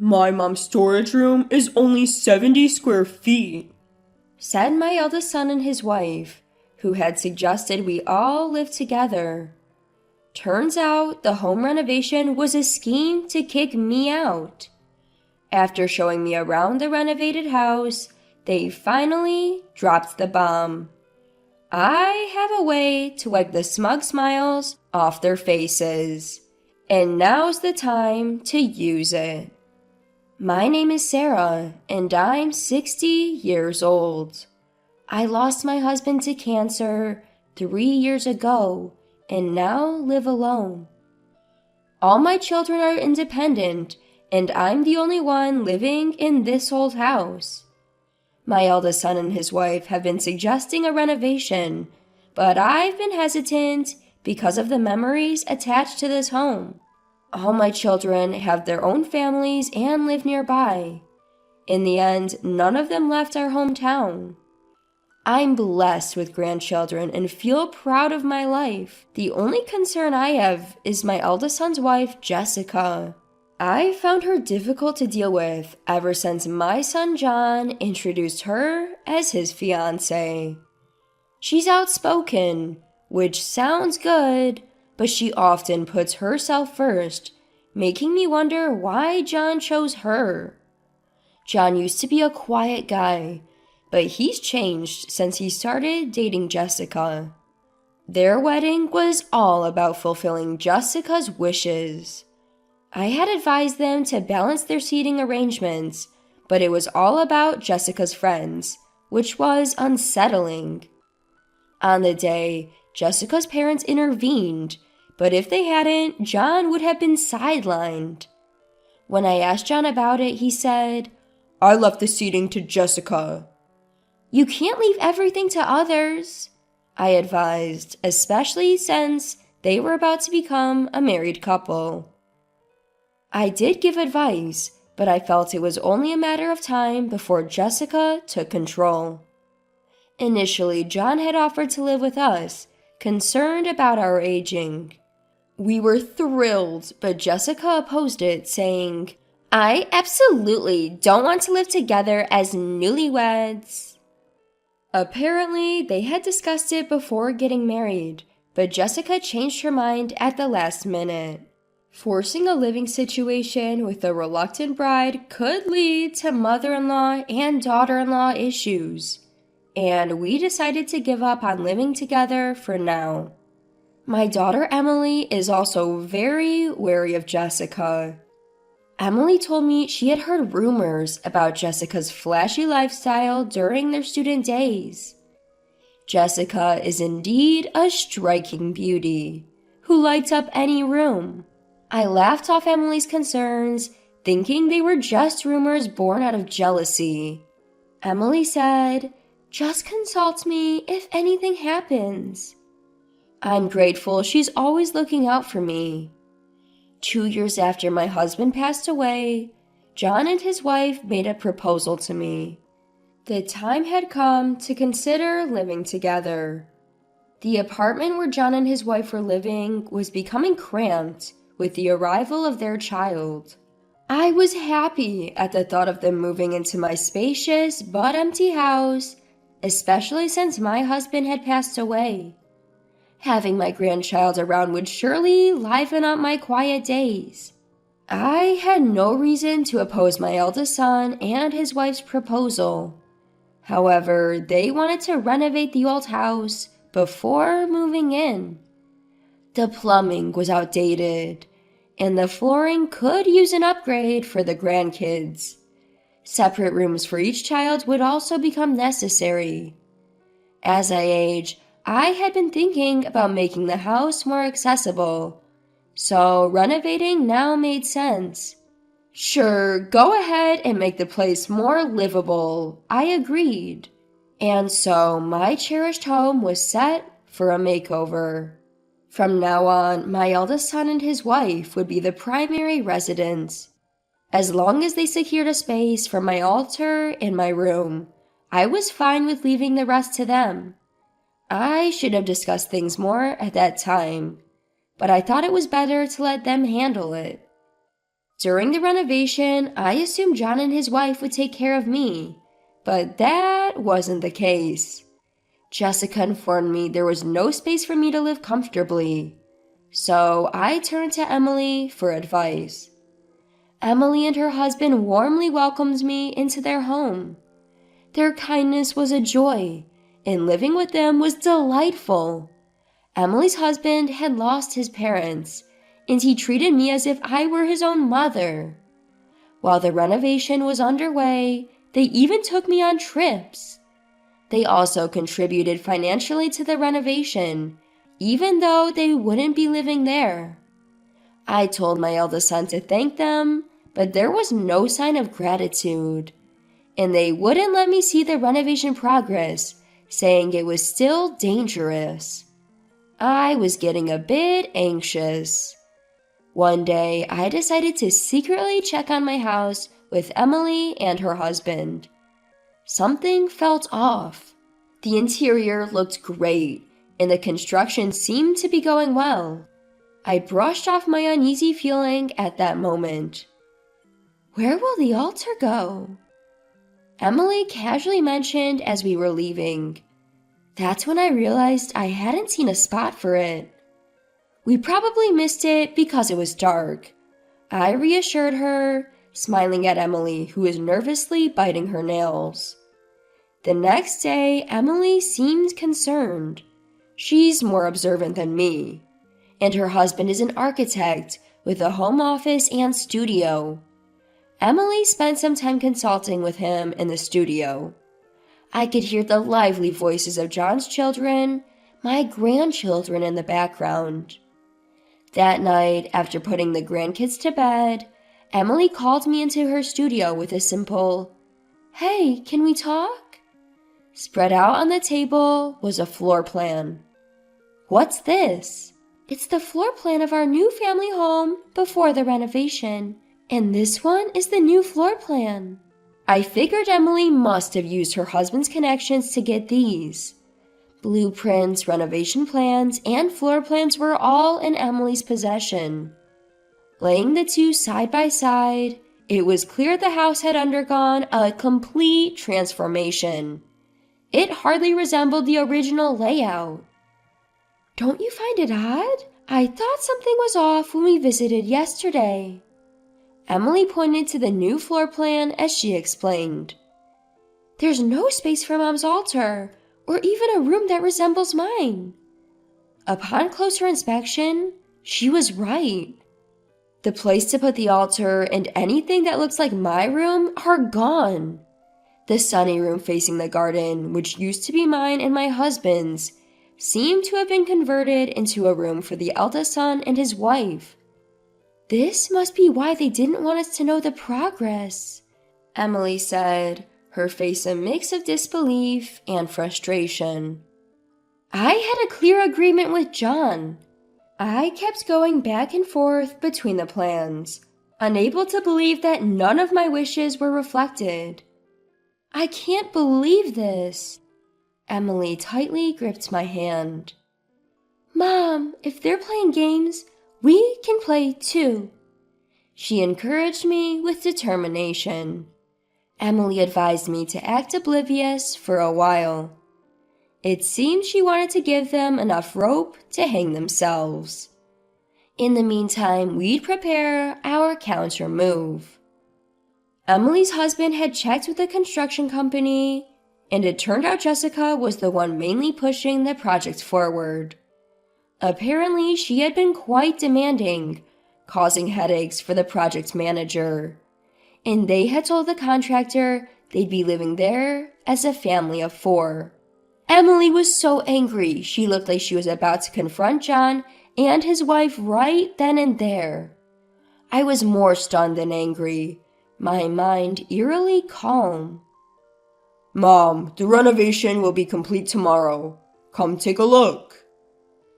My mom's storage room is only 70 square feet, said my eldest son and his wife, who had suggested we all live together. Turns out the home renovation was a scheme to kick me out. After showing me around the renovated house, they finally dropped the bomb. I have a way to wipe the smug smiles off their faces, and now's the time to use it. My name is Sarah, and I'm 60 years old. I lost my husband to cancer 3 years ago and now live alone. All my children are independent, and I'm the only one living in this old house. My eldest son and his wife have been suggesting a renovation, but I've been hesitant because of the memories attached to this home. All my children have their own families and live nearby. In the end, none of them left our hometown. I'm blessed with grandchildren and feel proud of my life. The only concern I have is my eldest son's wife, Jessica. I found her difficult to deal with ever since my son John introduced her as his fiancée. She's outspoken, which sounds good, but she often puts herself first, making me wonder why John chose her. John used to be a quiet guy, but he's changed since he started dating Jessica. Their wedding was all about fulfilling Jessica's wishes. I had advised them to balance their seating arrangements, but it was all about Jessica's friends, which was unsettling. On the day, Jessica's parents intervened, but if they hadn't, John would have been sidelined. When I asked John about it, he said, "I left the seating to Jessica." "You can't leave everything to others," I advised, especially since they were about to become a married couple. I did give advice, but I felt it was only a matter of time before Jessica took control. Initially, John had offered to live with us, concerned about our aging. We were thrilled, but Jessica opposed it, saying, "I absolutely don't want to live together as newlyweds." Apparently, they had discussed it before getting married, but Jessica changed her mind at the last minute. Forcing a living situation with a reluctant bride could lead to mother-in-law and daughter-in-law issues, and we decided to give up on living together for now. My daughter Emily is also very wary of Jessica. Emily told me she had heard rumors about Jessica's flashy lifestyle during their student days. Jessica is indeed a striking beauty who lights up any room. I laughed off Emily's concerns, thinking they were just rumors born out of jealousy. Emily said, "Just consult me if anything happens." I'm grateful she's always looking out for me. 2 years after my husband passed away, John and his wife made a proposal to me. The time had come to consider living together. The apartment where John and his wife were living was becoming cramped with the arrival of their child. I was happy at the thought of them moving into my spacious but empty house, especially since my husband had passed away. Having my grandchild around would surely liven up my quiet days. I had no reason to oppose my eldest son and his wife's proposal. However, they wanted to renovate the old house before moving in. The plumbing was outdated, and the flooring could use an upgrade for the grandkids. Separate rooms for each child would also become necessary. As I age, I had been thinking about making the house more accessible, so renovating now made sense. "Sure, go ahead and make the place more livable," I agreed. And so my cherished home was set for a makeover. From now on, my eldest son and his wife would be the primary residents. As long as they secured a space for my altar and my room, I was fine with leaving the rest to them. I should have discussed things more at that time, but I thought it was better to let them handle it. During the renovation, I assumed John and his wife would take care of me, but that wasn't the case. Jessica informed me there was no space for me to live comfortably, so I turned to Emily for advice. Emily and her husband warmly welcomed me into their home. Their kindness was a joy, and living with them was delightful. Emily's husband had lost his parents, and he treated me as if I were his own mother. While the renovation was underway, they even took me on trips. They also contributed financially to the renovation, even though they wouldn't be living there. I told my eldest son to thank them, but there was no sign of gratitude. And they wouldn't let me see the renovation progress, saying it was still dangerous. I was getting a bit anxious. One day, I decided to secretly check on my house with Emily and her husband. Something felt off. The interior looked great, and the construction seemed to be going well. I brushed off my uneasy feeling at that moment. "Where will the altar go?" Emily casually mentioned as we were leaving. That's when I realized I hadn't seen a spot for it. We probably missed it because it was dark. I reassured her, smiling at Emily, who was nervously biting her nails. The next day, Emily seemed concerned. She's more observant than me, and her husband is an architect with a home office and studio. Emily spent some time consulting with him in the studio. I could hear the lively voices of John's children, my grandchildren in the background. That night, after putting the grandkids to bed, Emily called me into her studio with a simple, "Hey, can we talk?" Spread out on the table was a floor plan. "What's this?" "It's the floor plan of our new family home before the renovation, and this one is the new floor plan." I figured Emily must have used her husband's connections to get these. Blueprints, renovation plans, and floor plans were all in Emily's possession. Laying the two side by side, it was clear the house had undergone a complete transformation. It hardly resembled the original layout. "Don't you find it odd? I thought something was off when we visited yesterday." Emily pointed to the new floor plan as she explained. "There's no space for Mom's altar, or even a room that resembles mine." Upon closer inspection, she was right. The place to put the altar and anything that looks like my room are gone. The sunny room facing the garden, which used to be mine and my husband's, seemed to have been converted into a room for the eldest son and his wife. "This must be why they didn't want us to know the progress," Emily said, her face a mix of disbelief and frustration. I had a clear agreement with John. I kept going back and forth between the plans, unable to believe that none of my wishes were reflected. "I can't believe this." Emily tightly gripped my hand. "Mom, if they're playing games, we can play too." She encouraged me with determination. Emily advised me to act oblivious for a while. It seemed she wanted to give them enough rope to hang themselves. In the meantime, we'd prepare our counter move. Emily's husband had checked with the construction company, and it turned out Jessica was the one mainly pushing the project forward. Apparently, she had been quite demanding, causing headaches for the project manager, and they had told the contractor they'd be living there as a family of 4. Emily was so angry she looked like she was about to confront John and his wife right then and there. I was more stunned than angry, my mind eerily calm. "Mom, the renovation will be complete tomorrow. Come take a look."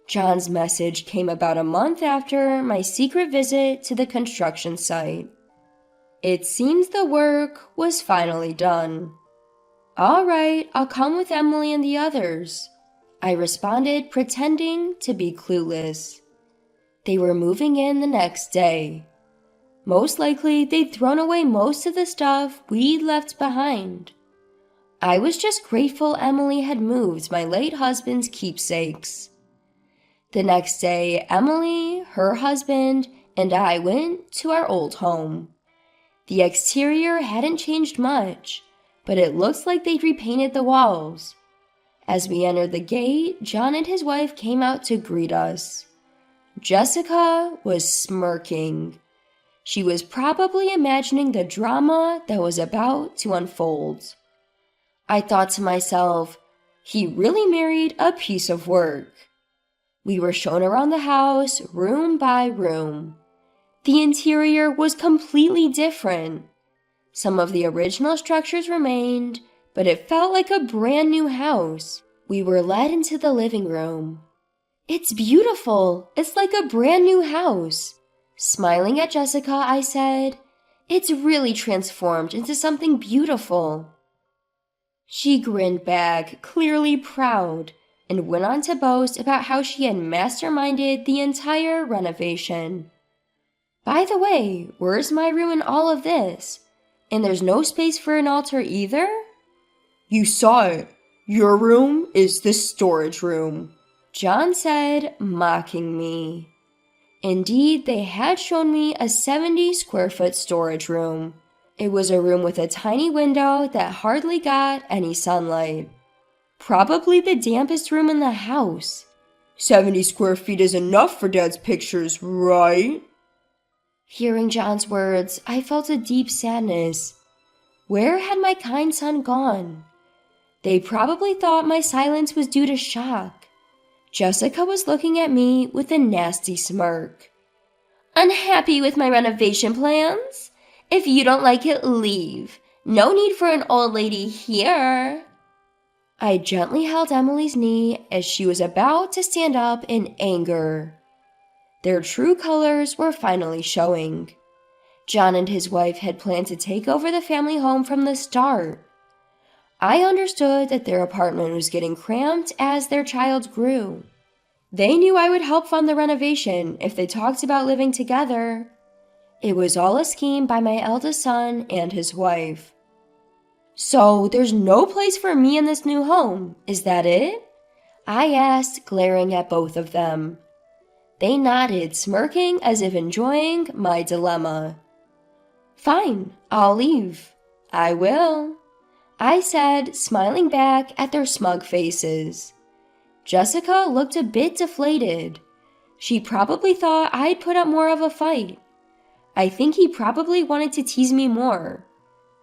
John's message came about a month after my secret visit to the construction site. It seems the work was finally done. "All right, I'll come with Emily and the others," I responded, pretending to be clueless. They were moving in the next day. Most likely, they'd thrown away most of the stuff we'd left behind. I was just grateful Emily had moved my late husband's keepsakes. The next day, Emily, her husband, and I went to our old home. The exterior hadn't changed much, but it looks like they'd repainted the walls. As we entered the gate, John and his wife came out to greet us. Jessica was smirking. She was probably imagining the drama that was about to unfold. I thought to myself, he really married a piece of work. We were shown around the house, room by room. The interior was completely different. Some of the original structures remained, but it felt like a brand new house. We were led into the living room. It's beautiful. It's like a brand new house. Smiling at Jessica, I said, it's really transformed into something beautiful. She grinned back, clearly proud, and went on to boast about how she had masterminded the entire renovation. By the way, where's my room in all of this? And there's no space for an altar either? You saw it. Your room is the storage room, John said, mocking me. Indeed, they had shown me a 70-square-foot storage room. It was a room with a tiny window that hardly got any sunlight. Probably the dampest room in the house. 70 square feet is enough for Dad's pictures, right? Hearing John's words, I felt a deep sadness. Where had my kind son gone? They probably thought my silence was due to shock. Jessica was looking at me with a nasty smirk. Unhappy with my renovation plans? If you don't like it, leave. No need for an old lady here. I gently held Emily's knee as she was about to stand up in anger. Their true colors were finally showing. John and his wife had planned to take over the family home from the start. I understood that their apartment was getting cramped as their child grew. They knew I would help fund the renovation if they talked about living together. It was all a scheme by my eldest son and his wife. So there's no place for me in this new home, is that it? I asked, glaring at both of them. They nodded, smirking as if enjoying my dilemma. Fine, I'll leave. I will, I said, smiling back at their smug faces. Jessica looked a bit deflated. She probably thought I'd put up more of a fight. I think he probably wanted to tease me more.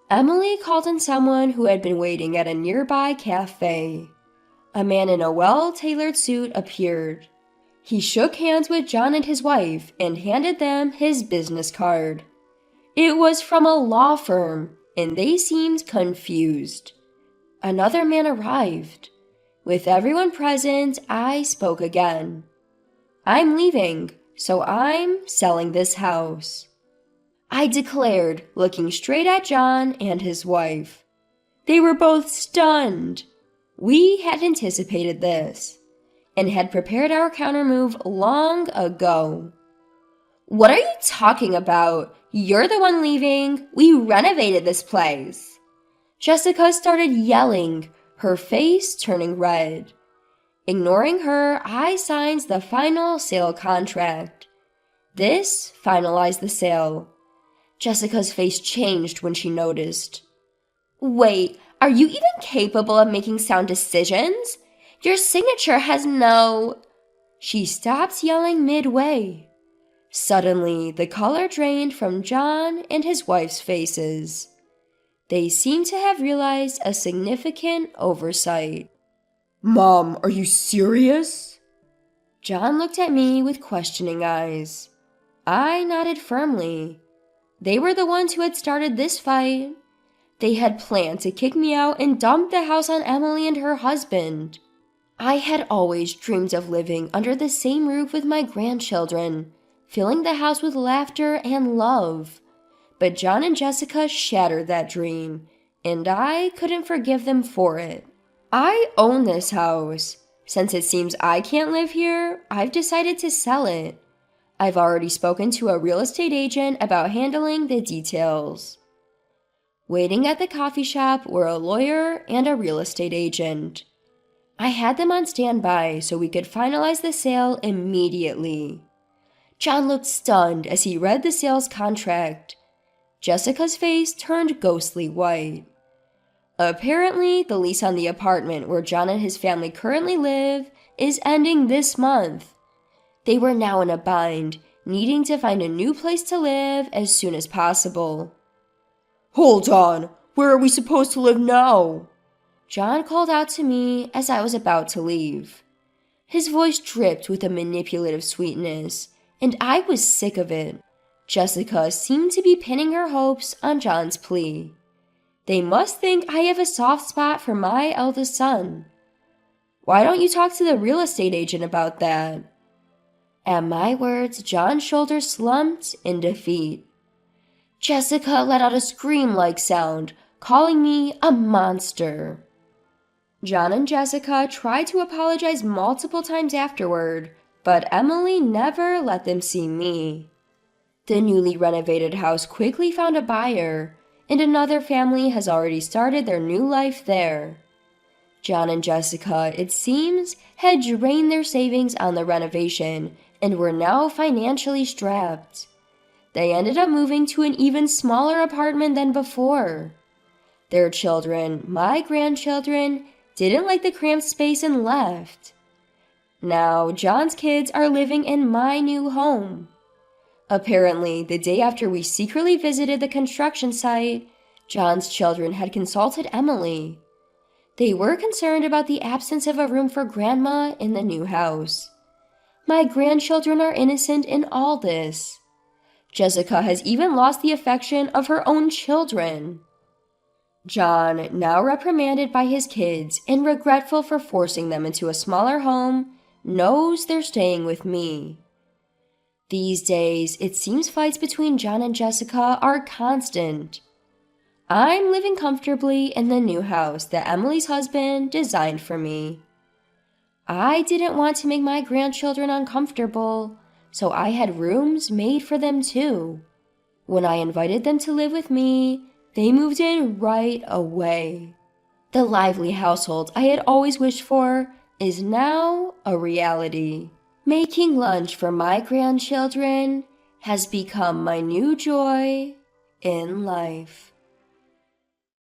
Emily called in someone who had been waiting at a nearby cafe. A man in a well-tailored suit appeared. He shook hands with John and his wife and handed them his business card. It was from a law firm, and they seemed confused. Another man arrived. With everyone present, I spoke again. I'm leaving, so I'm selling this house, I declared, looking straight at John and his wife. They were both stunned. We had anticipated this and had prepared our countermove long ago. What are you talking about? You're the one leaving. We renovated this place. Jessica started yelling, her face turning red. Ignoring her, I signed the final sale contract. This finalized the sale. Jessica's face changed when she noticed. Wait, are you even capable of making sound decisions? Your signature has no... She stopped yelling midway. Suddenly, the color drained from John and his wife's faces. They seemed to have realized a significant oversight. Mom, are you serious? John looked at me with questioning eyes. I nodded firmly. They were the ones who had started this fight. They had planned to kick me out and dump the house on Emily and her husband. I had always dreamed of living under the same roof with my grandchildren, filling the house with laughter and love. But John and Jessica shattered that dream, and I couldn't forgive them for it. I own this house. Since it seems I can't live here, I've decided to sell it. I've already spoken to a real estate agent about handling the details. Waiting at the coffee shop were a lawyer and a real estate agent. I had them on standby so we could finalize the sale immediately. John looked stunned as he read the sales contract. Jessica's face turned ghostly white. Apparently, the lease on the apartment where John and his family currently live is ending this month. They were now in a bind, needing to find a new place to live as soon as possible. Hold on, where are we supposed to live now? John called out to me as I was about to leave. His voice dripped with a manipulative sweetness, and I was sick of it. Jessica seemed to be pinning her hopes on John's plea. They must think I have a soft spot for my eldest son. Why don't you talk to the real estate agent about that? At my words, John's shoulders slumped in defeat. Jessica let out a scream-like sound, calling me a monster. John and Jessica tried to apologize multiple times afterward, but Emily never let them see me. The newly renovated house quickly found a buyer, and another family has already started their new life there. John and Jessica, it seems, had drained their savings on the renovation and were now financially strapped. They ended up moving to an even smaller apartment than before. Their children, my grandchildren, didn't like the cramped space and left. Now, John's kids are living in my new home. Apparently, the day after we secretly visited the construction site, John's children had consulted Emily. They were concerned about the absence of a room for Grandma in the new house. My grandchildren are innocent in all this. Jessica has even lost the affection of her own children. John, now reprimanded by his kids and regretful for forcing them into a smaller home, knows they're staying with me. These days, it seems fights between John and Jessica are constant. I'm living comfortably in the new house that Emily's husband designed for me. I didn't want to make my grandchildren uncomfortable, so I had rooms made for them too. When I invited them to live with me, they moved in right away. The lively household I had always wished for is now a reality. Making lunch for my grandchildren has become my new joy in life.